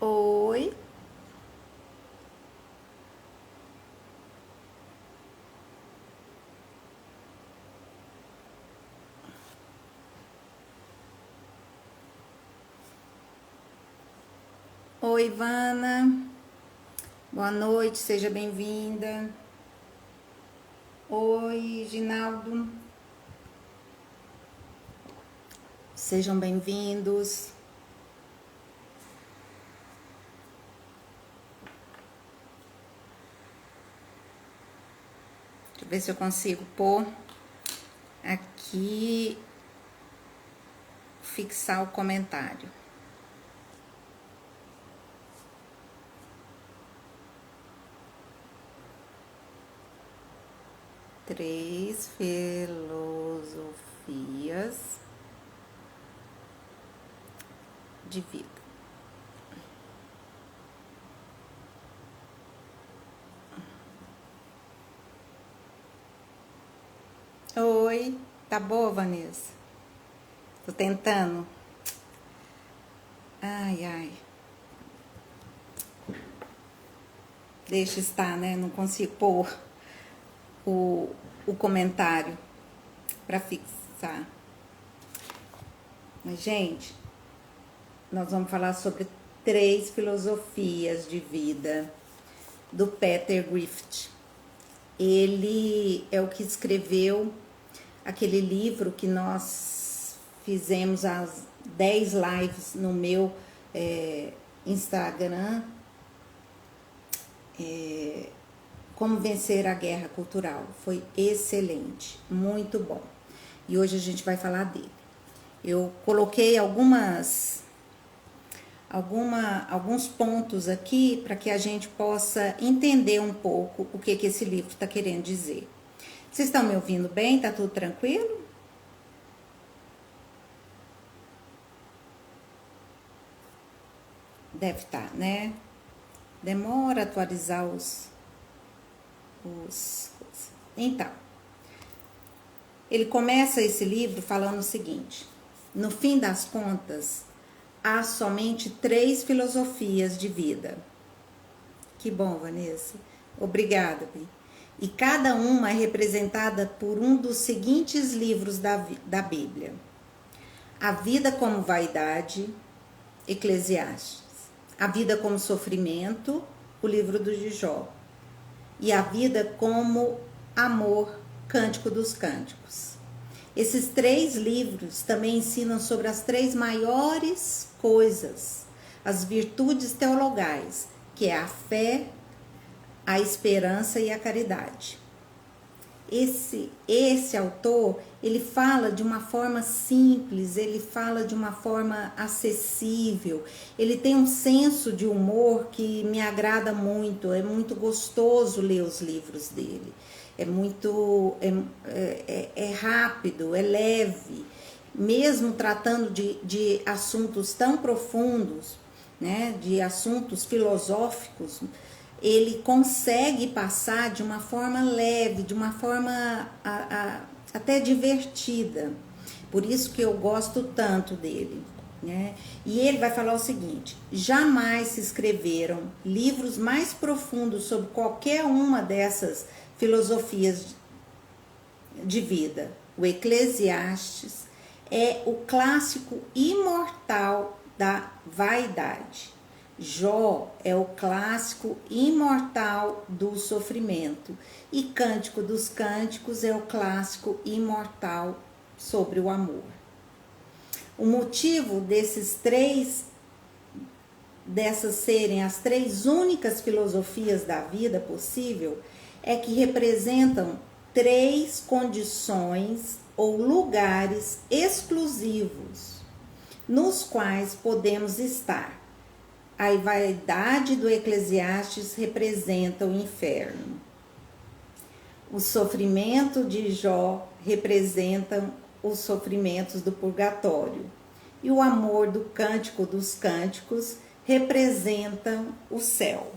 Oi, oi, Ivana. Boa noite, seja bem-vinda. Oi, Ginaldo. Sejam bem-vindos. Deixa eu ver se eu consigo pôr aqui, fixar o comentário. Três filosofias de vida. Oi, tá boa, Vanessa? Tô tentando. Ai, ai. Deixa estar, né? Não consigo pôr o comentário para fixar. Mas, gente, nós vamos falar sobre três filosofias de vida do Peter Griffith. Ele é o que escreveu aquele livro que nós fizemos as 10 lives no meu Instagram, Como Vencer a Guerra Cultural. Foi excelente, muito bom. E hoje a gente vai falar dele. Eu coloquei alguns pontos aqui para que a gente possa entender um pouco o que esse livro está querendo dizer. Vocês estão me ouvindo bem? Tá tudo tranquilo? Deve estar, né? Demora a atualizar os. Então, ele começa esse livro falando o seguinte: no fim das contas, há somente três filosofias de vida. Que bom, Vanessa. Obrigada, Bi. E cada uma é representada por um dos seguintes livros da Bíblia: A Vida como Vaidade, Eclesiastes; A Vida como Sofrimento, o livro do Jó; e A Vida como Amor, Cântico dos Cânticos. Esses três livros também ensinam sobre as três maiores coisas, as virtudes teologais, que é a fé, a esperança e a caridade. Esse autor, ele fala de uma forma simples, ele fala de uma forma acessível, ele tem um senso de humor que me agrada muito, é muito gostoso ler os livros dele. É rápido, é leve, mesmo tratando de assuntos tão profundos, né, de assuntos filosóficos, ele consegue passar de uma forma leve, de uma forma até divertida. Por isso que eu gosto tanto dele, né? E ele vai falar o seguinte: jamais se escreveram livros mais profundos sobre qualquer uma dessas filosofias de vida. O Eclesiastes é o clássico imortal da vaidade. Jó é o clássico imortal do sofrimento. E Cântico dos Cânticos é o clássico imortal sobre o amor. O motivo dessas serem as três únicas filosofias da vida possível é que representam três condições ou lugares exclusivos nos quais podemos estar. A vaidade do Eclesiastes representa o inferno. O sofrimento de Jó representa os sofrimentos do purgatório. E o amor do Cântico dos Cânticos representa o céu.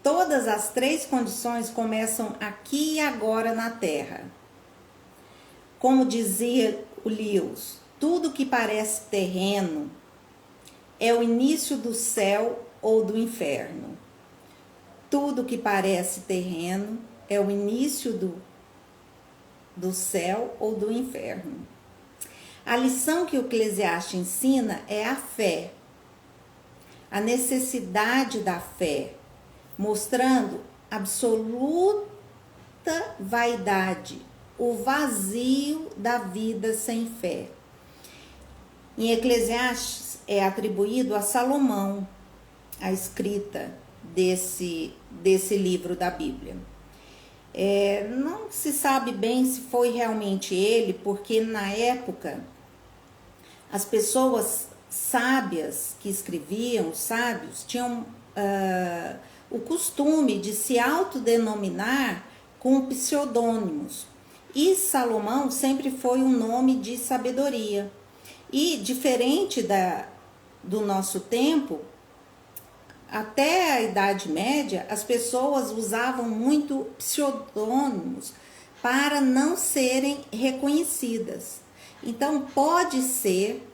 Todas as três condições começam aqui e agora na Terra. Como dizia o Lewis, Tudo que parece terreno é o início do céu ou do inferno. Tudo que parece terreno é o início do céu ou do inferno. A lição que o Eclesiastes ensina é a fé, a necessidade da fé, mostrando absoluta vaidade, o vazio da vida sem fé. Em Eclesiastes é atribuído a Salomão a escrita desse livro da Bíblia. Não se sabe bem se foi realmente ele, porque na época as pessoas sábias que escreviam, os sábios, tinham o costume de se autodenominar com pseudônimos. E Salomão sempre foi um nome de sabedoria. E diferente do nosso tempo, até a Idade Média, as pessoas usavam muito pseudônimos para não serem reconhecidas. Então, pode ser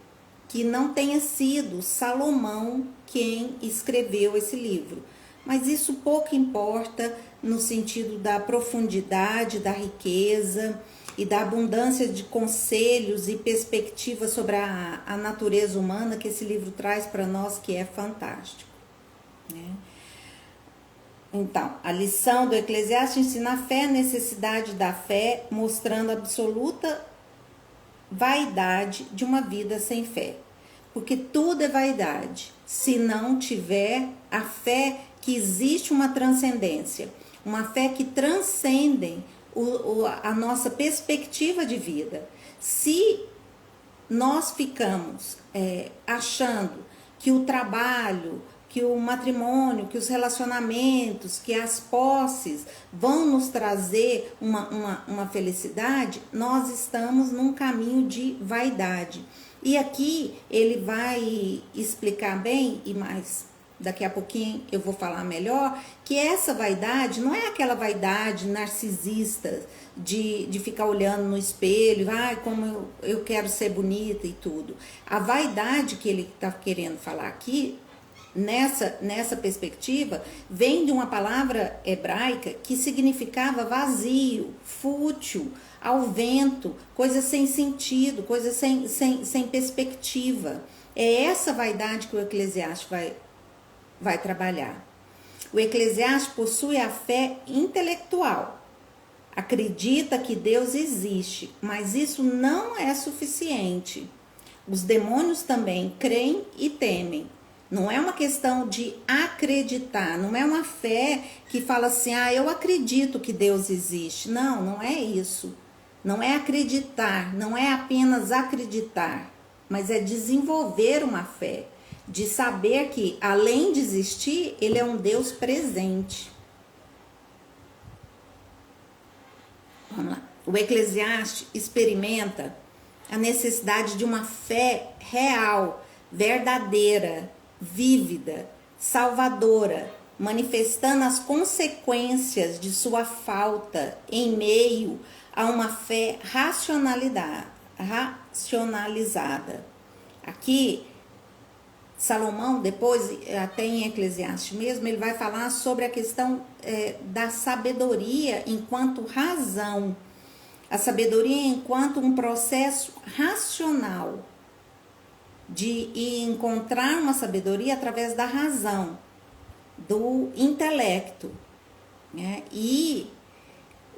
que não tenha sido Salomão quem escreveu esse livro, mas isso pouco importa no sentido da profundidade, da riqueza e da abundância de conselhos e perspectivas sobre a natureza humana que esse livro traz para nós, que é fantástico, né? Então, a lição do Eclesiastes ensina a fé, a necessidade da fé, mostrando a absoluta vaidade de uma vida sem fé. Porque tudo é vaidade, se não tiver a fé que existe uma transcendência, uma fé que transcende a nossa perspectiva de vida. Se nós ficamos achando que o trabalho, que o matrimônio, que os relacionamentos, que as posses vão nos trazer uma felicidade, nós estamos num caminho de vaidade. E aqui ele vai explicar bem, e mais daqui a pouquinho eu vou falar melhor, que essa vaidade não é aquela vaidade narcisista de ficar olhando no espelho, como eu quero ser bonita e tudo. A vaidade que ele está querendo falar aqui, nessa perspectiva, vem de uma palavra hebraica que significava vazio, fútil, ao vento, coisa sem sentido, coisa sem perspectiva. É essa vaidade que o Eclesiastes vai trabalhar. O Eclesiastes possui a fé intelectual, acredita que Deus existe, mas isso não é suficiente. Os demônios também creem e temem. Não é uma questão de acreditar, não é uma fé que fala assim, eu acredito que Deus existe. Não, não é isso. Não é acreditar, não é apenas acreditar, mas é desenvolver uma fé, de saber que, além de existir, ele é um Deus presente. Vamos lá. O Eclesiastes experimenta a necessidade de uma fé real, verdadeira, vívida, salvadora, manifestando as consequências de sua falta em meio a uma fé racionalizada. Aqui, Salomão, depois, até em Eclesiastes mesmo, ele vai falar sobre a questão da sabedoria enquanto razão. A sabedoria enquanto um processo racional, de encontrar uma sabedoria através da razão, do intelecto, né? E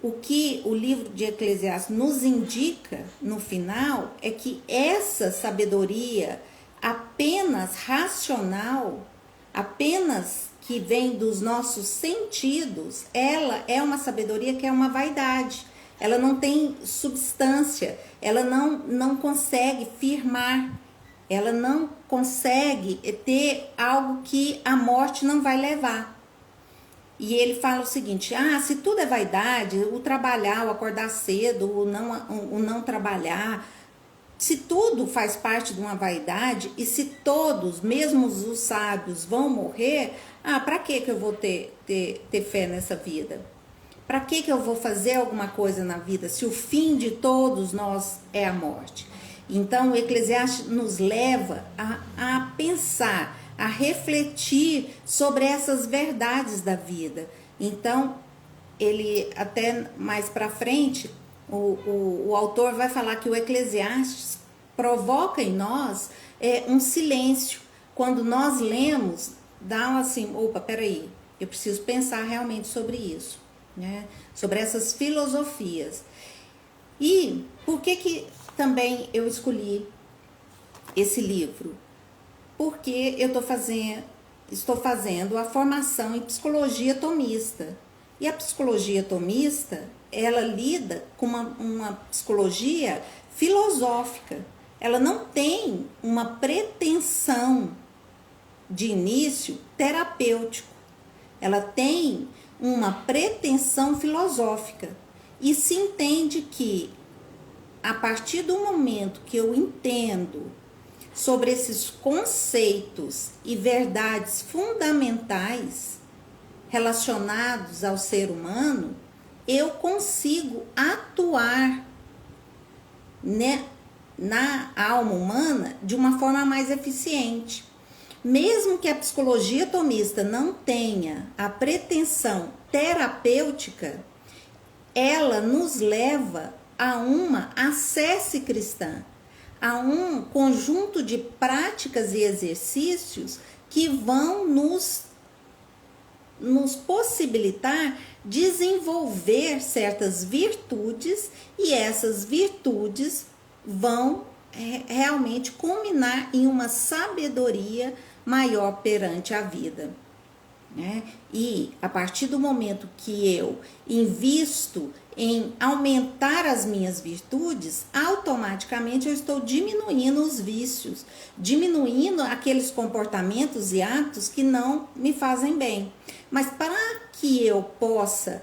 o que o livro de Eclesiastes nos indica no final é que essa sabedoria apenas racional, apenas que vem dos nossos sentidos, ela é uma sabedoria que é uma vaidade. Ela não tem substância, ela não consegue firmar, ela não consegue ter algo que a morte não vai levar. E ele fala o seguinte, se tudo é vaidade, o trabalhar, o acordar cedo, o não trabalhar, se tudo faz parte de uma vaidade, e se todos, mesmo os sábios, vão morrer, para que eu vou ter fé nessa vida? Para que eu vou fazer alguma coisa na vida, se o fim de todos nós é a morte? Então, o Eclesiastes nos leva a pensar, a refletir sobre essas verdades da vida. Então, ele até mais para frente, o autor vai falar que o Eclesiastes provoca em nós um silêncio. Quando nós lemos, dá assim, opa, peraí, eu preciso pensar realmente sobre isso, né? Sobre essas filosofias. E por que também eu escolhi esse livro? Porque eu estou fazendo a formação em psicologia tomista. E a psicologia tomista, ela lida com uma psicologia filosófica. Ela não tem uma pretensão de início terapêutico. Ela tem uma pretensão filosófica. E se entende que, a partir do momento que eu entendo sobre esses conceitos e verdades fundamentais relacionados ao ser humano, eu consigo atuar, né, na alma humana de uma forma mais eficiente. Mesmo que a psicologia tomista não tenha a pretensão terapêutica, ela nos leva a uma ascese cristã, a um conjunto de práticas e exercícios que vão nos possibilitar desenvolver certas virtudes, e essas virtudes vão realmente culminar em uma sabedoria maior perante a vida, né? E a partir do momento que eu invisto em aumentar as minhas virtudes, automaticamente eu estou diminuindo os vícios, diminuindo aqueles comportamentos e atos que não me fazem bem. Mas para que eu possa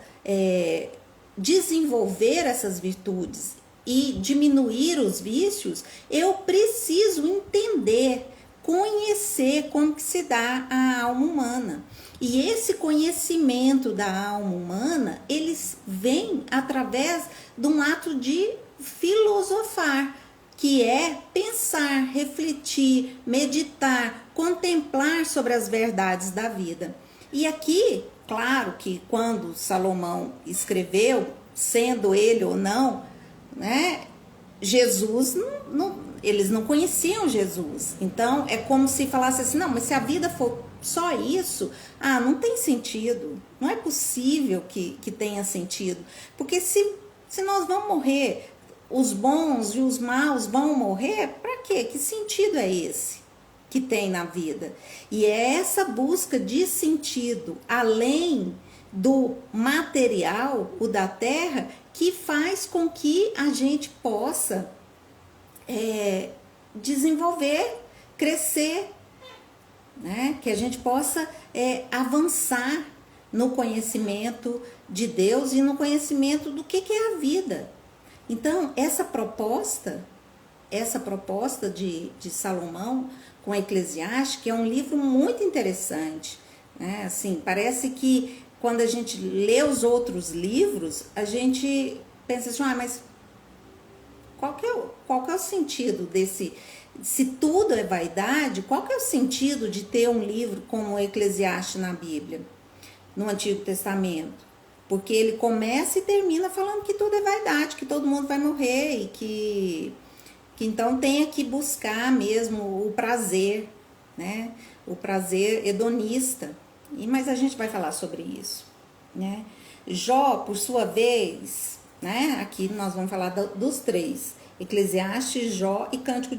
desenvolver essas virtudes e diminuir os vícios, eu preciso entender, conhecer como que se dá a alma humana. E esse conhecimento da alma humana, eles vêm através de um ato de filosofar, que é pensar, refletir, meditar, contemplar sobre as verdades da vida. E aqui, claro que quando Salomão escreveu, sendo ele ou não, né, Jesus, eles não conheciam Jesus. Então, é como se falasse assim, não, mas se a vida for só isso, não tem sentido. Não é possível que tenha sentido. Porque se nós vamos morrer, os bons e os maus vão morrer, para quê? Que sentido é esse que tem na vida? E é essa busca de sentido, além do material, o da terra, que faz com que a gente possa desenvolver, crescer, né? Que a gente possa avançar no conhecimento de Deus e no conhecimento do que é a vida. Então, essa proposta de Salomão com Eclesiastes, que é um livro muito interessante, né? Assim, parece que quando a gente lê os outros livros, a gente pensa assim, mas qual que é o sentido desse... Se tudo é vaidade, qual que é o sentido de ter um livro como o Eclesiastes na Bíblia, no Antigo Testamento? Porque ele começa e termina falando que tudo é vaidade, que todo mundo vai morrer e que então tem que buscar mesmo o prazer, né? O prazer hedonista. Mas a gente vai falar sobre isso, né? Jó, por sua vez, né? Aqui nós vamos falar dos três: Eclesiastes, Jó e Cântico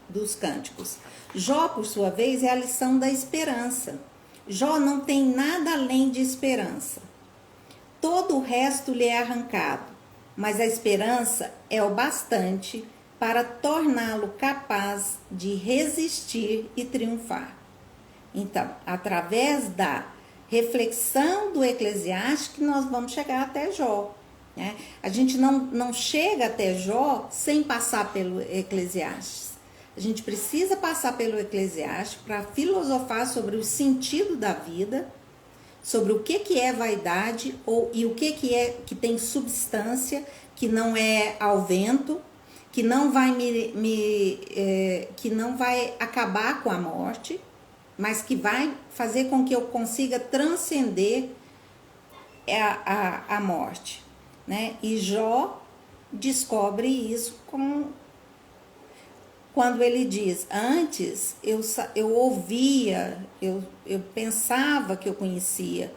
dos Cânticos. Jó, por sua vez, é a lição da esperança. Jó não tem nada além de esperança. Todo o resto lhe é arrancado, mas a esperança é o bastante para torná-lo capaz de resistir e triunfar. Então, através da reflexão do Eclesiastes, que nós vamos chegar até Jó, né? A gente não chega até Jó sem passar pelo Eclesiastes. A gente precisa passar pelo Eclesiastes para filosofar sobre o sentido da vida, sobre o que é vaidade e o que tem substância, que não é ao vento, que não vai que não vai acabar com a morte, mas que vai fazer com que eu consiga transcender a morte, né? E Jó descobre isso quando ele diz: antes eu ouvia, eu pensava que eu conhecia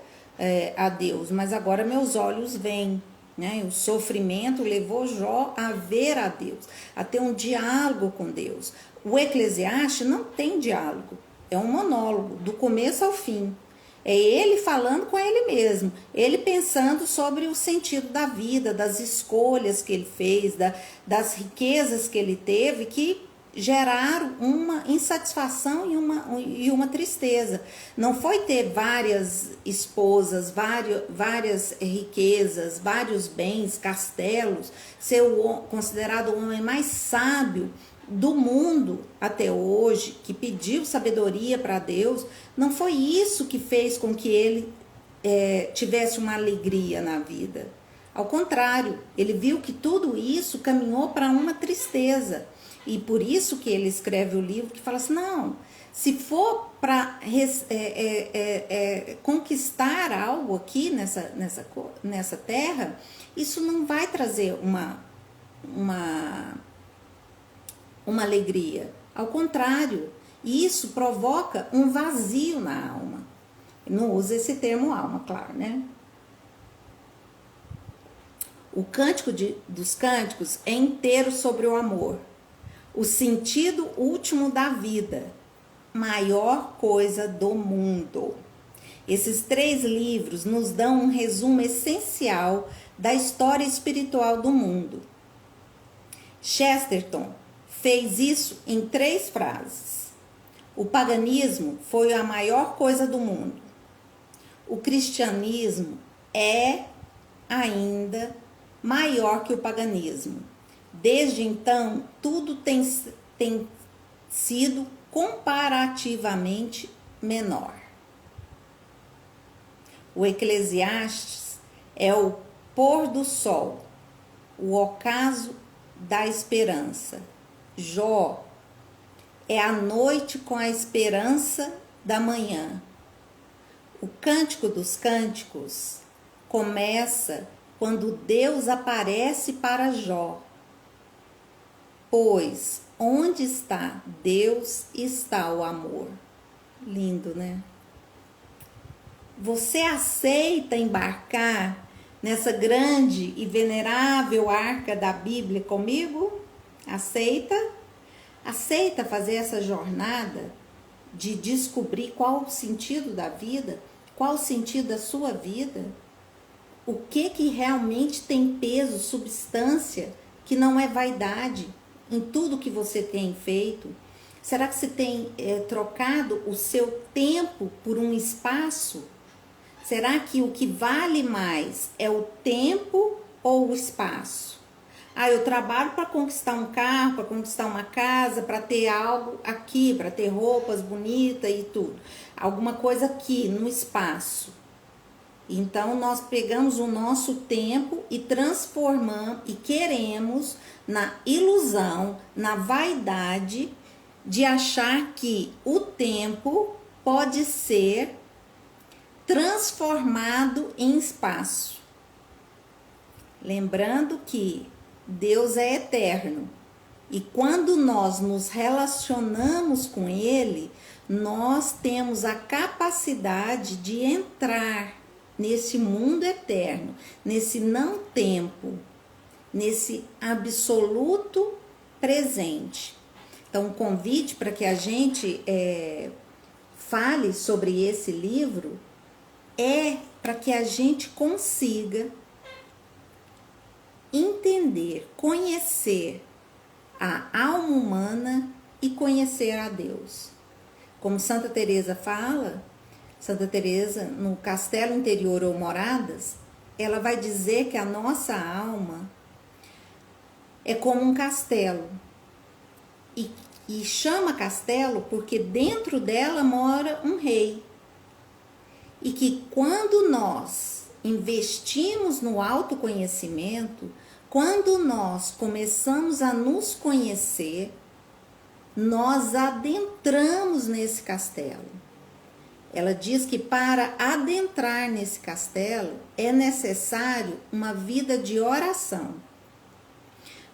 a Deus, mas agora meus olhos veem, né? O sofrimento levou Jó a ver a Deus, a ter um diálogo com Deus. O Eclesiastes não tem diálogo, é um monólogo, do começo ao fim. É ele falando com ele mesmo, ele pensando sobre o sentido da vida, das escolhas que ele fez, das riquezas que ele teve, que geraram uma insatisfação e uma tristeza. Não foi ter várias esposas, várias riquezas, vários bens, castelos, ser considerado o homem mais sábio do mundo até hoje, que pediu sabedoria para Deus. Não foi isso que fez com que ele tivesse uma alegria na vida. Ao contrário, ele viu que tudo isso caminhou para uma tristeza. E por isso que ele escreve o livro que fala assim: não, se for para conquistar algo aqui nessa terra, isso não vai trazer uma alegria. Ao contrário, isso provoca um vazio na alma. Não usa esse termo alma, claro, né? O Cântico dos Cânticos é inteiro sobre o amor. O sentido último da vida, maior coisa do mundo. Esses 3 livros nos dão um resumo essencial da história espiritual do mundo. Chesterton fez isso em 3 frases. O paganismo foi a maior coisa do mundo. O cristianismo é ainda maior que o paganismo. Desde então, tudo tem sido comparativamente menor. O Eclesiastes é o pôr do sol, o ocaso da esperança. Jó é a noite com a esperança da manhã. O Cântico dos Cânticos começa quando Deus aparece para Jó. Pois onde está Deus, está o amor. Lindo, né? Você aceita embarcar nessa grande e venerável arca da Bíblia comigo? Aceita? Aceita fazer essa jornada de descobrir qual o sentido da vida? Qual o sentido da sua vida? O que realmente tem peso, substância, que não é vaidade em tudo que você tem feito? Será que você tem trocado o seu tempo por um espaço? Será que o que vale mais é o tempo ou o espaço? Eu trabalho para conquistar um carro, para conquistar uma casa, para ter algo aqui, para ter roupas bonitas e tudo. Alguma coisa aqui no espaço. Então, nós pegamos o nosso tempo e transformamos e queremos na ilusão, na vaidade de achar que o tempo pode ser transformado em espaço. Lembrando que Deus é eterno e quando nós nos relacionamos com Ele, nós temos a capacidade de entrar nesse mundo eterno, nesse não tempo, nesse absoluto presente. Então, o convite para que a gente fale sobre esse livro é para que a gente consiga entender, conhecer a alma humana e conhecer a Deus. Como Santa Teresa fala, Santa Teresa, no Castelo Interior ou Moradas, ela vai dizer que a nossa alma é como um castelo. E chama castelo porque dentro dela mora um rei. E que quando nós investimos no autoconhecimento, Quando nós começamos a nos conhecer, nós adentramos nesse castelo. Ela diz que para adentrar nesse castelo é necessário uma vida de oração.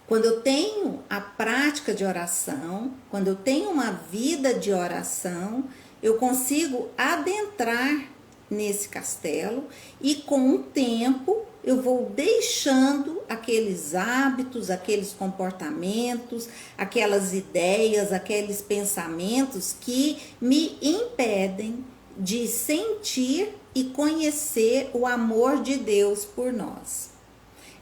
Quando eu tenho a prática de oração, quando eu tenho uma vida de oração, eu consigo adentrar nesse castelo e com o tempo eu vou deixando aqueles hábitos, aqueles comportamentos, aquelas ideias, aqueles pensamentos que me impedem de sentir e conhecer o amor de Deus por nós.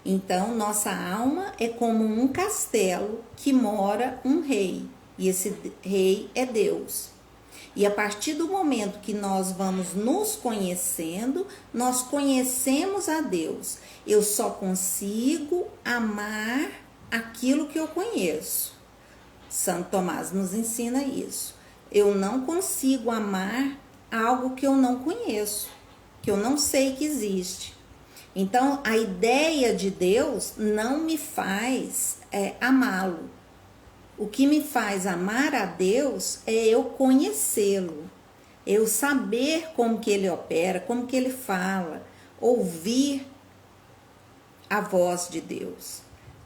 Então, nossa alma é como um castelo que mora um rei, e esse rei é Deus. E a partir do momento que nós vamos nos conhecendo, nós conhecemos a Deus. Eu só consigo amar aquilo que eu conheço. Santo Tomás nos ensina isso. Eu não consigo amar algo que eu não conheço, que eu não sei que existe. Então, a ideia de Deus não me faz amá-lo. O que me faz amar a Deus é eu conhecê-lo, eu saber como que ele opera, como que ele fala, ouvir a voz de Deus,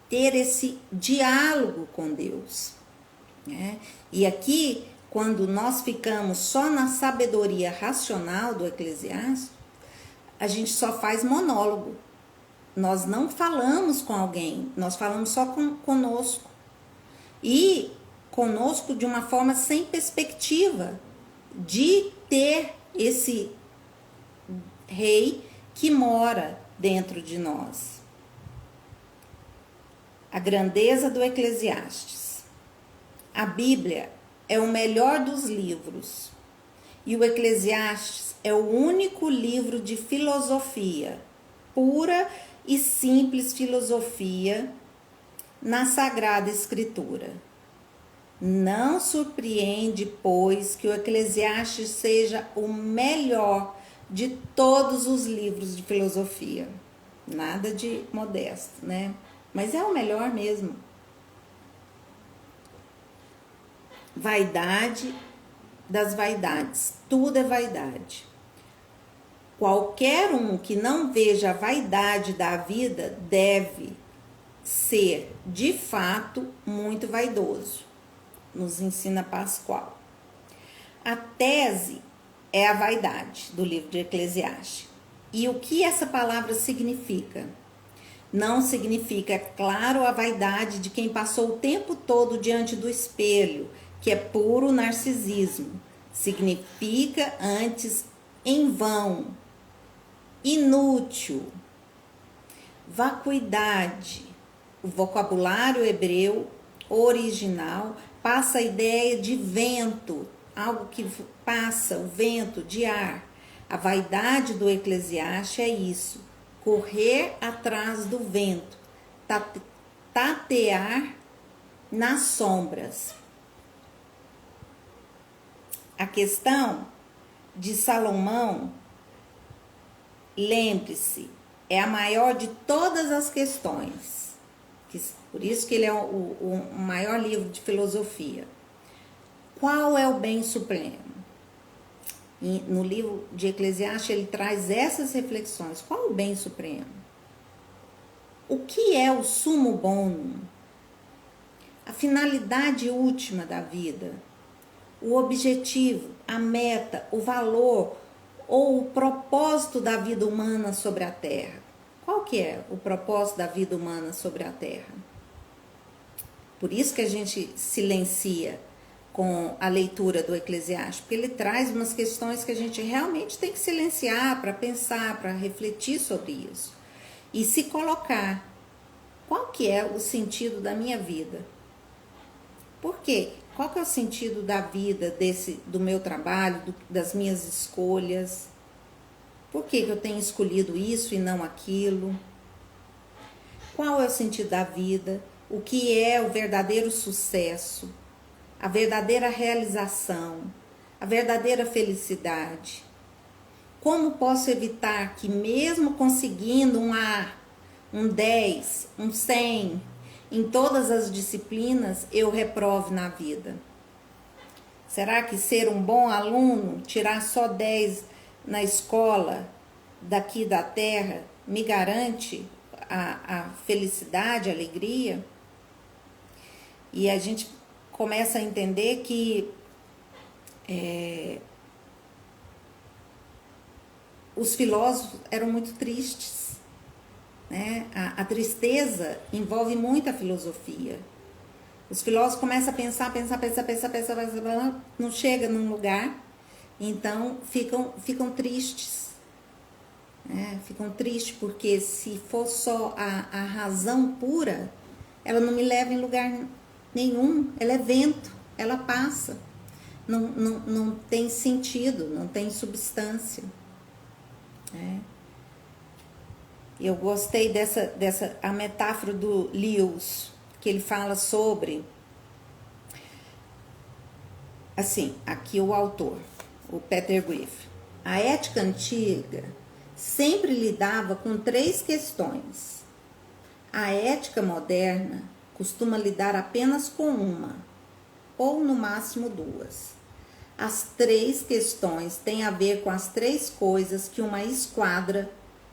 ter esse diálogo com Deus, né? E aqui, quando nós ficamos só na sabedoria racional do Eclesiastes, a gente só faz monólogo. Nós não falamos com alguém, nós falamos só conosco. E conosco de uma forma sem perspectiva de ter esse rei que mora dentro de nós. A grandeza do Eclesiastes. A Bíblia é o melhor dos livros e o Eclesiastes é o único livro de filosofia, pura e simples filosofia na Sagrada Escritura. Não surpreende, pois, que o Eclesiastes seja o melhor de todos os livros de filosofia. Nada de modesto, né? Mas é o melhor mesmo. Vaidade das vaidades. Tudo é vaidade. Qualquer um que não veja a vaidade da vida deve ser, de fato, muito vaidoso, nos ensina Pascoal. A tese é a vaidade do livro de Eclesiastes. E o que essa palavra significa? Não significa, é claro, a vaidade de quem passou o tempo todo diante do espelho, que é puro narcisismo. Significa antes em vão, inútil, vacuidade. O vocabulário hebreu original passa a ideia de vento, algo que passa, o vento de ar. A vaidade do Eclesiastes é isso, correr atrás do vento, tatear nas sombras. A questão de Salomão, lembre-se, é a maior de todas as questões. Por isso que ele é o maior livro de filosofia. Qual é o bem supremo? E no livro de Eclesiastes ele traz essas reflexões. Qual o bem supremo? O que é o sumo bonum? A finalidade última da vida? O objetivo, a meta, o valor ou o propósito da vida humana sobre a Terra? Qual que é o propósito da vida humana sobre a Terra? Por isso que a gente silencia com a leitura do Eclesiastes, porque ele traz umas questões que a gente realmente tem que silenciar para pensar, para refletir sobre isso. E se colocar, qual que é o sentido da minha vida? Por quê? Qual que é o sentido da vida, do meu trabalho, das minhas escolhas? Por que eu tenho escolhido isso e não aquilo? Qual é o sentido da vida? O que é o verdadeiro sucesso? A verdadeira realização? A verdadeira felicidade? Como posso evitar que, mesmo conseguindo um 10, um 100 em todas as disciplinas, eu reprove na vida? Será que ser um bom aluno, tirar só 10 na escola daqui da terra, me garante a felicidade, a alegria? E a gente começa a entender que os filósofos eram muito tristes, né? A tristeza envolve muita filosofia. Os filósofos começam a pensar, não chega num lugar, então ficam tristes, né? Ficam tristes porque se for só a razão pura, ela não me leva em lugar nenhum, ela é vento, ela passa, não tem sentido, não tem substância. Eu gostei dessa a metáfora do Lewis, que ele fala sobre, assim, aqui o autor, o Peter Griffin. A ética antiga sempre lidava com 3 questões. A ética moderna costuma lidar apenas com uma, ou no máximo 2. As 3 questões têm a ver com as 3 coisas que uma esquadra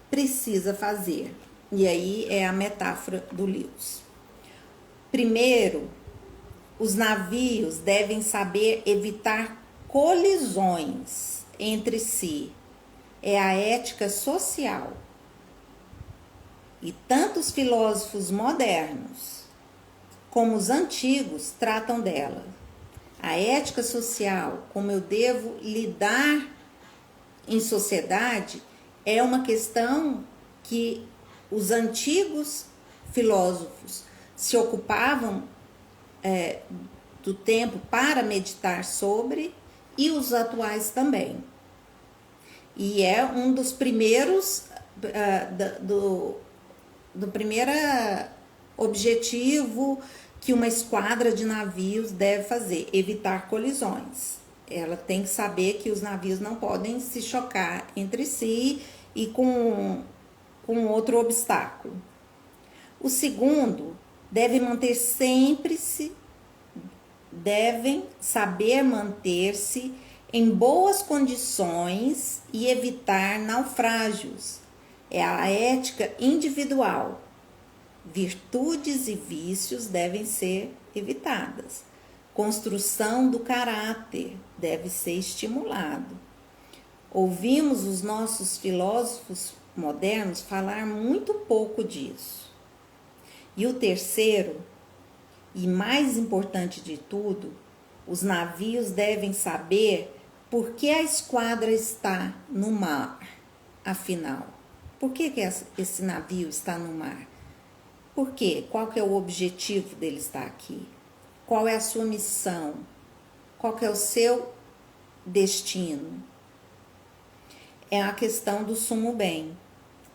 precisa fazer. E aí é a metáfora do Lewis. Primeiro, os navios devem saber evitar colisões entre si. É a ética social. E tanto os filósofos modernos como os antigos tratam dela. A ética social, como eu devo lidar em sociedade, é uma questão que os antigos filósofos se ocupavam do tempo para meditar sobre, e os atuais também. E é um dos primeiros, do primeiro objetivo que uma esquadra de navios deve fazer, evitar colisões. Ela tem que saber que os navios não podem se chocar entre si e com outro obstáculo. O segundo, devem saber manter-se em boas condições e evitar naufrágios. É a ética individual. Virtudes e vícios devem ser evitadas. Construção do caráter deve ser estimulado. Ouvimos os nossos filósofos modernos falar muito pouco disso. E o terceiro, e mais importante de tudo, os navios devem saber por que a esquadra está no mar, afinal. Por que esse navio está no mar? Por quê? Qual que é o objetivo dele estar aqui? Qual é a sua missão? Qual que é o seu destino? É a questão do sumo bem.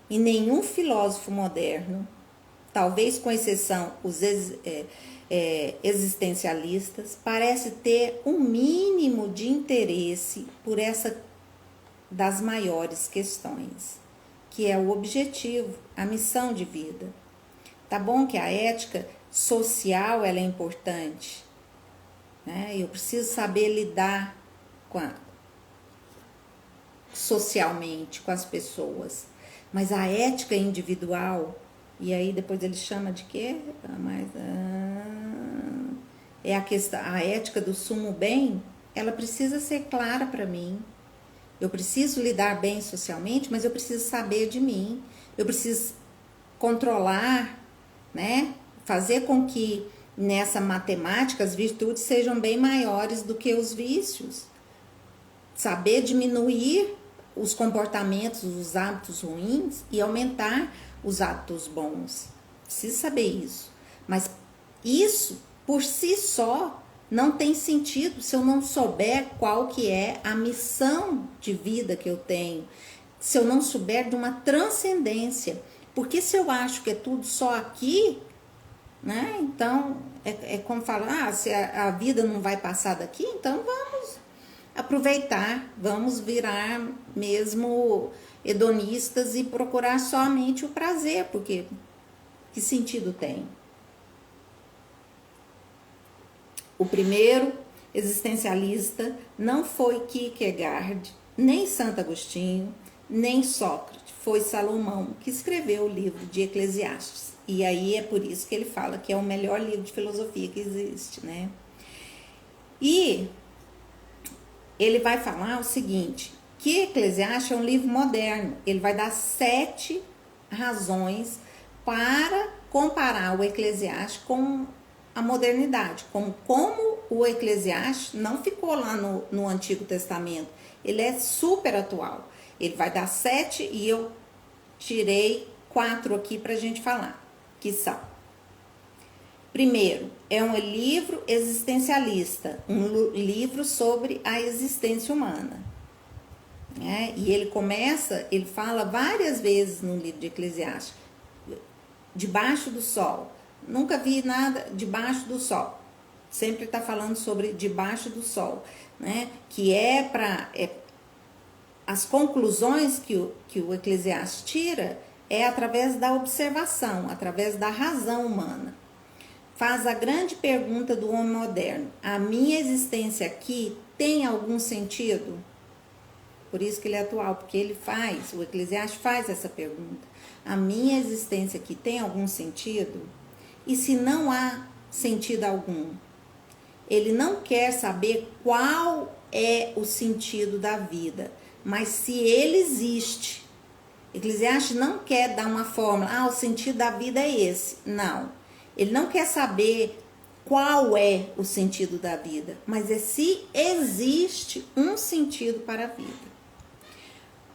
E nenhum filósofo moderno, talvez com exceção os existencialistas, parece ter um mínimo de interesse por essa das maiores questões, que é o objetivo, a missão de vida. Tá bom que a ética social ela é importante, né? Eu preciso saber lidar socialmente com as pessoas, mas a ética individual, e aí depois ele chama de quê? É a ética do sumo bem, ela precisa ser clara para mim. Eu preciso lidar bem socialmente, mas eu preciso saber de mim. Eu preciso controlar, né? Fazer com que nessa matemática as virtudes sejam bem maiores do que os vícios. Saber diminuir os comportamentos, os hábitos ruins e aumentar os hábitos bons. Preciso saber isso. Mas isso, por si só, não tem sentido se eu não souber qual que é a missão de vida que eu tenho. Se eu não souber de uma transcendência. Porque se eu acho que é tudo só aqui, né? Então, é como falar, se a vida não vai passar daqui, então vamos aproveitar, vamos virar mesmo hedonistas e procurar somente o prazer, porque Que sentido tem? O primeiro existencialista não foi Kierkegaard, nem Santo Agostinho, nem Sócrates. Foi Salomão que escreveu o livro de Eclesiastes. E aí é por isso que ele fala que é o melhor livro de filosofia que existe, né? E ele vai falar o seguinte, que Eclesiastes é um livro moderno. Ele vai dar 7 razões para comparar o Eclesiastes com a modernidade, como o Eclesiastes não ficou lá no Antigo Testamento, ele é super atual. Ele vai dar 7 e eu tirei 4 aqui para a gente falar, que são: primeiro, é um livro existencialista, um livro sobre a existência humana. Né? E ele fala várias vezes no livro de Eclesiastes, debaixo do sol. Nunca vi nada debaixo do sol. Sempre está falando sobre debaixo do sol, né? Que as conclusões que o Eclesiastes tira é através da observação, através da razão humana. Faz a grande pergunta do homem moderno: a minha existência aqui tem algum sentido? Por isso que ele é atual, porque o Eclesiastes faz essa pergunta. A minha existência aqui tem algum sentido? E se não há sentido algum? Ele não quer saber qual é o sentido da vida, mas se ele existe. Eclesiastes não quer dar uma fórmula, o sentido da vida é esse. Não. Ele não quer saber qual é o sentido da vida, mas é se existe um sentido para a vida.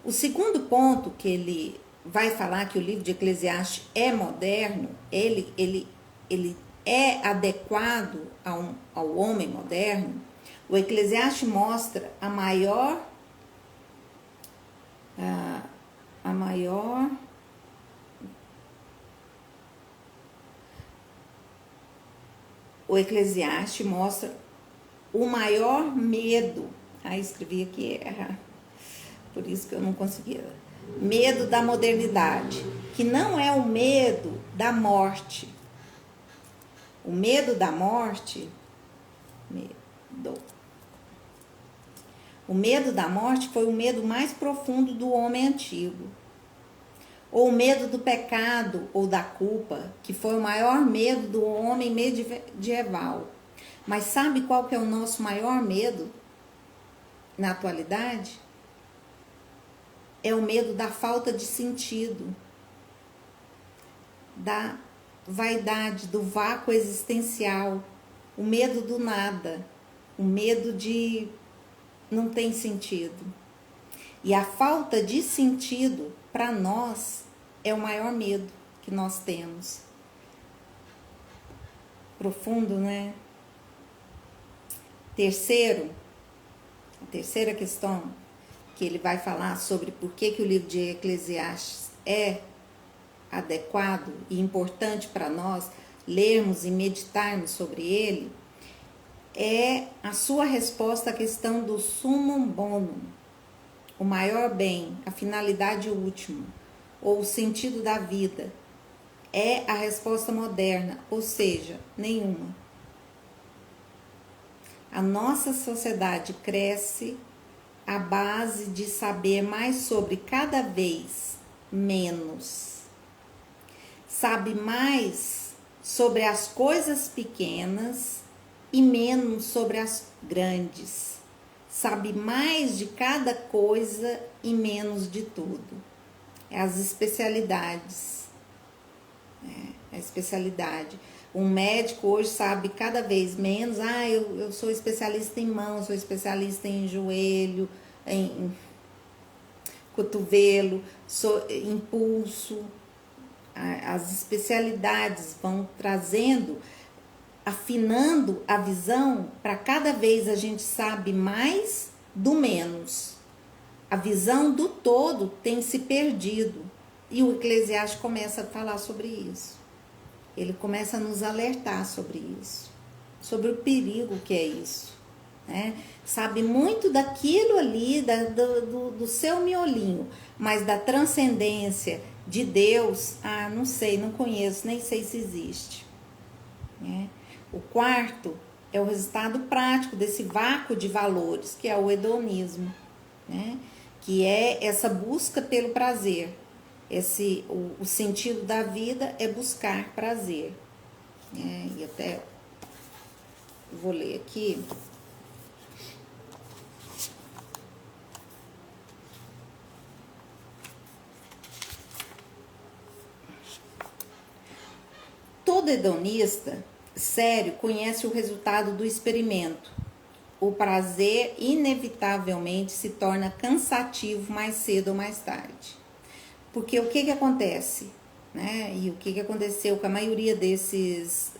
O segundo ponto que ele vai falar que o livro de Eclesiastes é moderno, ele é adequado ao homem moderno. O Eclesiastes mostra o Eclesiastes mostra o maior medo. Escrevi aqui erra, por isso que eu não conseguia. Medo da modernidade, que não é o medo da morte. O medo da morte, o medo da morte foi o medo mais profundo do homem antigo. Ou o medo do pecado ou da culpa, que foi o maior medo do homem medieval. Mas sabe qual que é o nosso maior medo na atualidade? É o medo da falta de sentido, da vaidade, do vácuo existencial, o medo do nada, o medo de não tem sentido. E a falta de sentido, para nós, é o maior medo que nós temos. Profundo, né? A terceira questão que ele vai falar sobre por que o livro de Eclesiastes é adequado e importante para nós lermos e meditarmos sobre ele, é a sua resposta à questão do summum bonum, o maior bem, a finalidade última, ou o sentido da vida. É a resposta moderna, ou seja, nenhuma. A nossa sociedade cresce à base de saber mais sobre cada vez menos. Sabe mais sobre as coisas pequenas e menos sobre as grandes. Sabe mais de cada coisa e menos de tudo. É as especialidades. É a especialidade. Um médico hoje sabe cada vez menos. Eu sou especialista em mão, sou especialista em joelho, em cotovelo, em pulso. As especialidades vão trazendo, afinando a visão para cada vez a gente sabe mais do menos. A visão do todo tem se perdido. E o Eclesiastes começa a falar sobre isso. Ele começa a nos alertar sobre isso, sobre o perigo que é isso. Né? Sabe muito daquilo ali, do seu miolinho, mas da transcendência de Deus, não sei, não conheço, nem sei se existe, né? O quarto é o resultado prático desse vácuo de valores, que é o hedonismo, né? Que é essa busca pelo prazer. O sentido da vida é buscar prazer, né? E até vou ler aqui. Todo hedonista sério conhece o resultado do experimento. O prazer inevitavelmente se torna cansativo mais cedo ou mais tarde. Porque o que acontece, né? E o que aconteceu com a maioria desses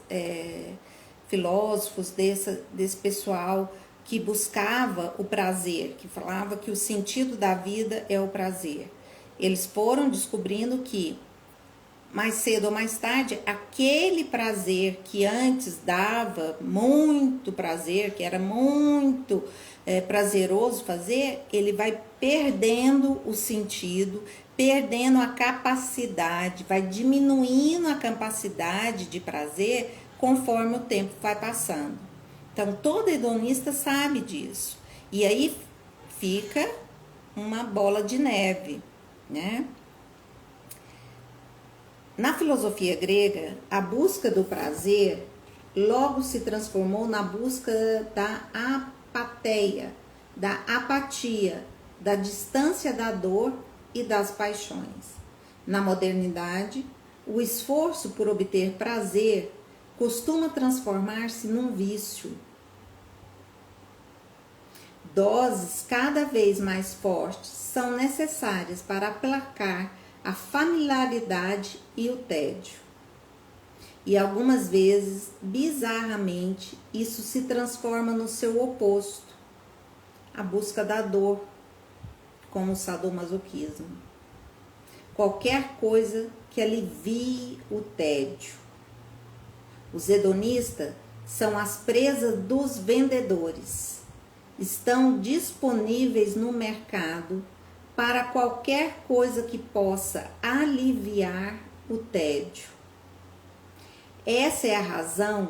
filósofos, desse pessoal que buscava o prazer, que falava que o sentido da vida é o prazer. Eles foram descobrindo que mais cedo ou mais tarde, aquele prazer que antes dava muito prazer, que era muito prazeroso fazer, ele vai perdendo o sentido, perdendo a capacidade, vai diminuindo a capacidade de prazer conforme o tempo vai passando. Então, todo hedonista sabe disso. E aí fica uma bola de neve, né? Na filosofia grega, a busca do prazer logo se transformou na busca da apatia, da distância da dor e das paixões. Na modernidade, o esforço por obter prazer costuma transformar-se num vício. Doses cada vez mais fortes são necessárias para aplacar a familiaridade e o tédio. E algumas vezes, bizarramente, isso se transforma no seu oposto, a busca da dor, como o sadomasoquismo. Qualquer coisa que alivie o tédio. Os hedonistas são as presas dos vendedores. Estão disponíveis no mercado para qualquer coisa que possa aliviar o tédio. Essa é a razão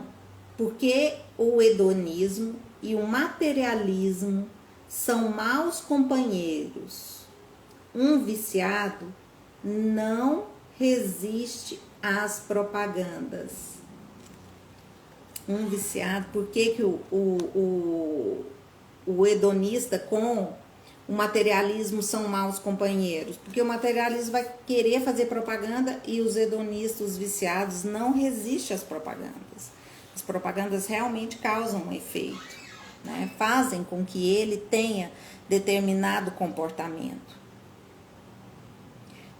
porque o hedonismo e o materialismo são maus companheiros. Um viciado não resiste às propagandas. Um viciado, por que o hedonista com o materialismo são maus companheiros? Porque o materialismo vai querer fazer propaganda e os hedonistas, os viciados, não resistem às propagandas. As propagandas realmente causam um efeito, né? Fazem com que ele tenha determinado comportamento.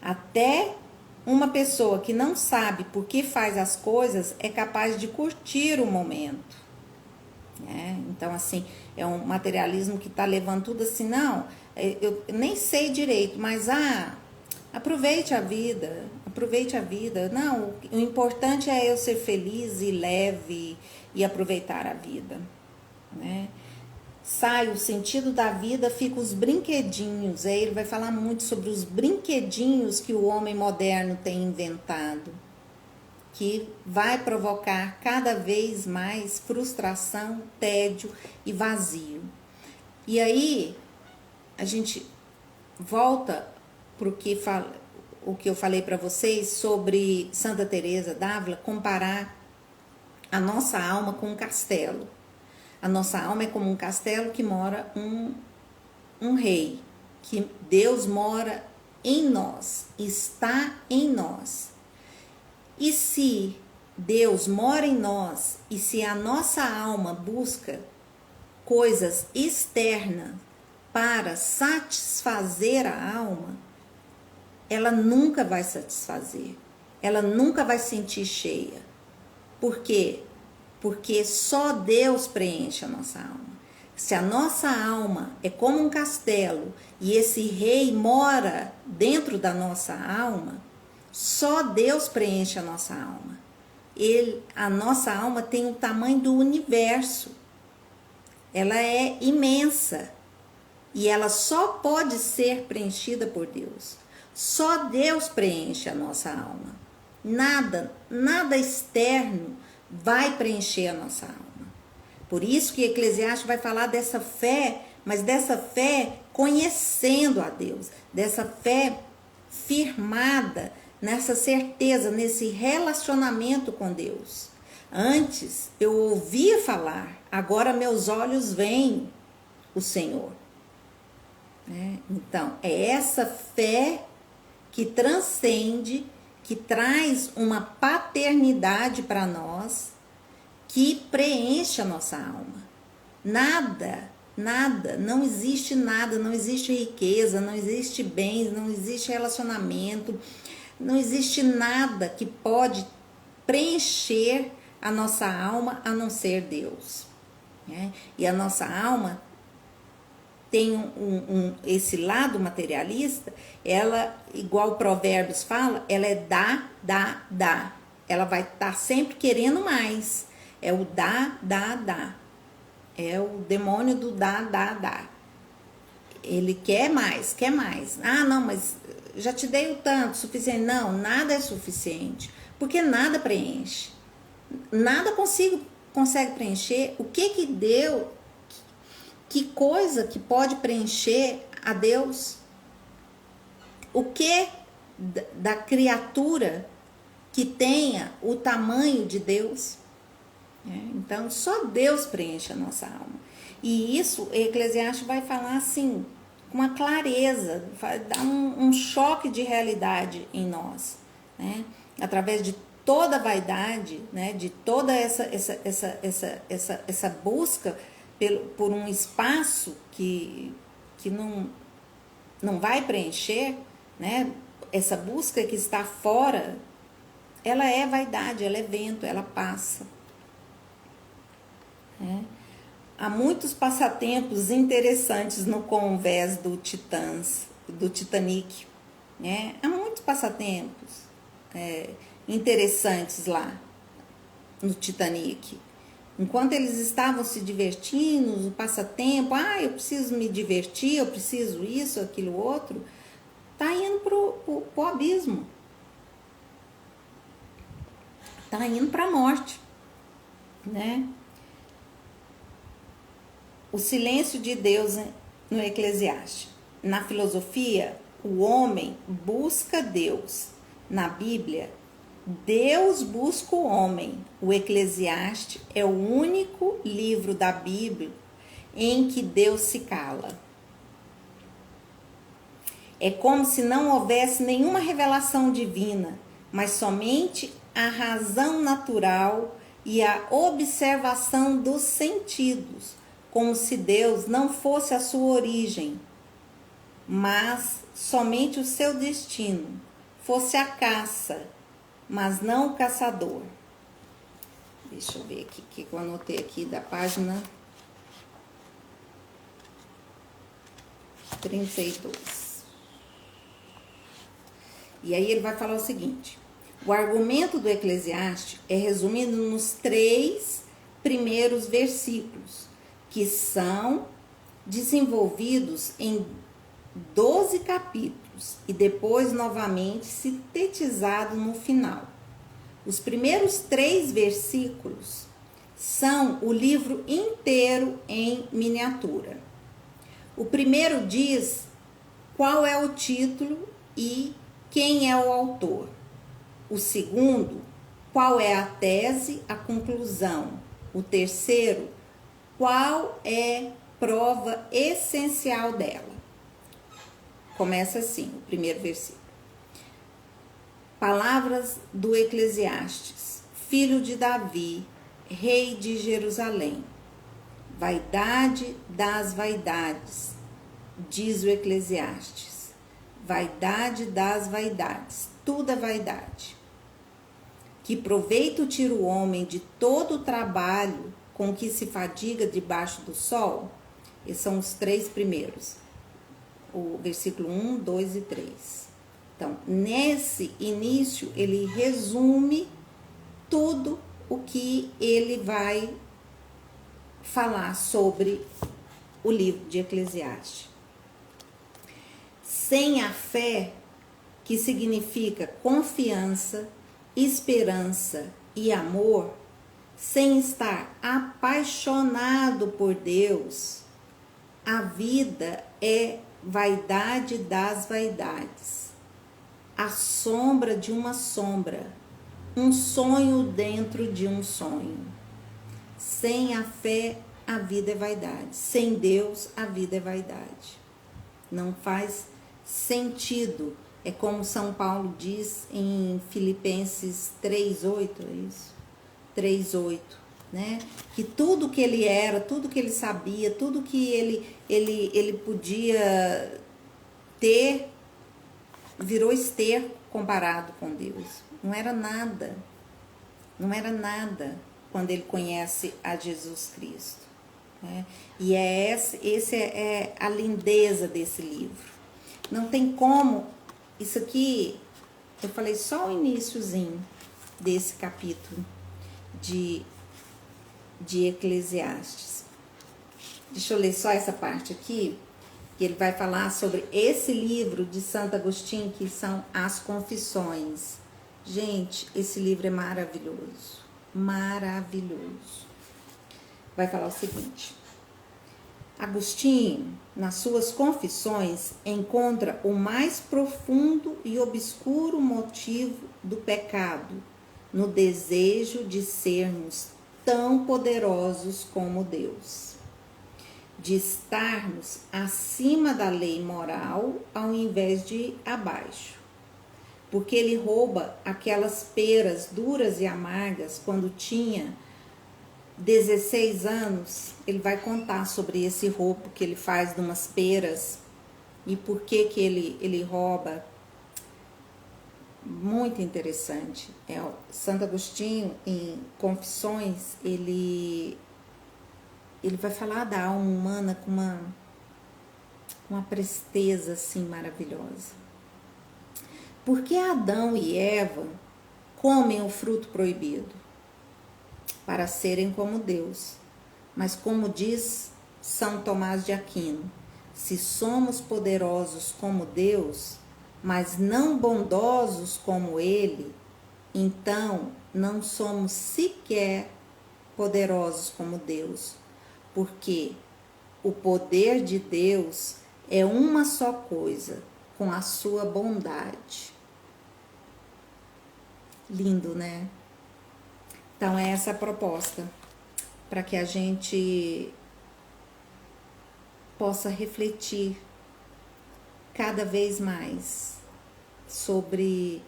Até uma pessoa que não sabe por que faz as coisas é capaz de curtir o momento. Então, assim, é um materialismo que está levando tudo assim, não, eu nem sei direito, mas aproveite a vida, não, o importante é eu ser feliz e leve e aproveitar a vida, né? Sai o sentido da vida, fica os brinquedinhos, aí ele vai falar muito sobre os brinquedinhos que o homem moderno tem inventado, que vai provocar cada vez mais frustração, tédio e vazio. E aí, a gente volta para o que eu falei para vocês sobre Santa Teresa d'Ávila, comparar a nossa alma com um castelo. A nossa alma é como um castelo que mora um rei, que Deus mora em nós, está em nós. E se Deus mora em nós e se a nossa alma busca coisas externas para satisfazer a alma, ela nunca vai satisfazer, ela nunca vai sentir cheia. Por quê? Porque só Deus preenche a nossa alma. Se a nossa alma é como um castelo e esse rei mora dentro da nossa alma, só Deus preenche a nossa alma. A nossa alma tem o tamanho do universo. Ela é imensa. E ela só pode ser preenchida por Deus. Só Deus preenche a nossa alma. Nada externo vai preencher a nossa alma. Por isso que Eclesiastes vai falar dessa fé, mas dessa fé conhecendo a Deus, dessa fé firmada nessa certeza, nesse relacionamento com Deus. Antes eu ouvia falar, agora meus olhos veem o Senhor. Então, é essa fé que transcende, que traz uma paternidade para nós, que preenche a nossa alma. Não existe nada, não existe riqueza, não existe bens, não existe relacionamento, não existe nada que pode preencher a nossa alma a não ser Deus. E a nossa alma tem esse lado materialista, ela, igual o Provérbios fala, ela é dá. Ela vai estar sempre querendo mais. É o dá. É o demônio do dá. Ele quer mais. Ah, não, mas já te dei o tanto, suficiente. Não, nada é suficiente, porque nada preenche. Nada consegue preencher. O que deu? Que coisa que pode preencher a Deus? O que da criatura que tenha o tamanho de Deus? Então, só Deus preenche a nossa alma. E isso, Eclesiastes vai falar assim, com uma clareza, vai dar um choque de realidade em nós, através de toda a vaidade, de toda essa busca por um espaço que não vai preencher, essa busca que está fora, ela é vaidade, ela é vento, ela passa. Há muitos passatempos interessantes no convés do Titanic. Há muitos passatempos interessantes lá no Titanic. Enquanto eles estavam se divertindo, no passatempo, eu preciso me divertir, eu preciso isso, aquilo, outro, tá indo pro abismo. Tá indo para a morte, O silêncio de Deus no Eclesiastes. Na filosofia, o homem busca Deus. Na Bíblia, Deus busca o homem. O Eclesiastes é o único livro da Bíblia em que Deus se cala. É como se não houvesse nenhuma revelação divina, mas somente a razão natural e a observação dos sentidos, como se Deus não fosse a sua origem, mas somente o seu destino, fosse a caça, mas não o caçador. Deixa eu ver aqui o que eu anotei aqui da página 32. E aí ele vai falar o seguinte: o argumento do Eclesiastes é resumido nos 3 primeiros versículos, que são desenvolvidos em 12 capítulos e depois novamente sintetizado no final. Os primeiros 3 versículos são o livro inteiro em miniatura. O primeiro diz qual é o título e quem é o autor. O segundo, qual é a tese, a conclusão. O terceiro, qual é prova essencial dela. Começa assim, o primeiro versículo. Palavras do Eclesiastes, filho de Davi, rei de Jerusalém. Vaidade das vaidades, diz o Eclesiastes. Vaidade das vaidades, tudo é vaidade. Que proveito tira o homem de todo o trabalho com que se fadiga debaixo do sol? Esses são os 3 primeiros. O versículo 1, 2 e 3. Então, nesse início, ele resume tudo o que ele vai falar sobre o livro de Eclesiastes. Sem a fé, que significa confiança, esperança e amor, sem estar apaixonado por Deus, a vida é vaidade das vaidades, a sombra de uma sombra, um sonho dentro de um sonho. Sem a fé, a vida é vaidade. Sem Deus, a vida é vaidade. Não faz sentido. É como São Paulo diz em Filipenses 3:8, é isso? 3:8, né? Que tudo que ele era, tudo que ele sabia, tudo que ele podia ter, virou esterco comparado com Deus. Não era nada. Não era nada quando ele conhece a Jesus Cristo, né? E esse é a lindeza desse livro. Não tem como. Isso aqui, eu falei só o iniciozinho desse capítulo de Eclesiastes. Deixa eu ler só essa parte aqui, que ele vai falar sobre esse livro de Santo Agostinho, que são as Confissões. Gente, esse livro é maravilhoso, maravilhoso. Vai falar o seguinte: Agostinho, nas suas Confissões, encontra o mais profundo e obscuro motivo do pecado, no desejo de sermos tão poderosos como Deus, de estarmos acima da lei moral ao invés de abaixo, porque ele rouba aquelas peras duras e amargas quando tinha 16 anos. Ele vai contar sobre esse roubo que ele faz de umas peras e por que ele rouba. Muito interessante. Santo Agostinho, em Confissões, ele vai falar da alma humana com uma presteza assim maravilhosa. Porque Adão e Eva comem o fruto proibido? Para serem como Deus. Mas como diz São Tomás de Aquino, se somos poderosos como Deus, mas não bondosos como Ele, então não somos sequer poderosos como Deus, porque o poder de Deus é uma só coisa com a sua bondade. Lindo, né? Então, é essa a proposta, para que a gente possa refletir cada vez mais sobre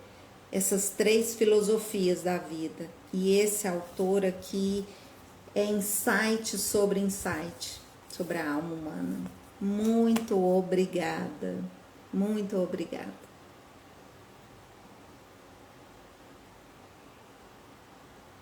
essas três filosofias da vida. E esse autor aqui é insight sobre insight, sobre a alma humana. Muito obrigada, muito obrigada.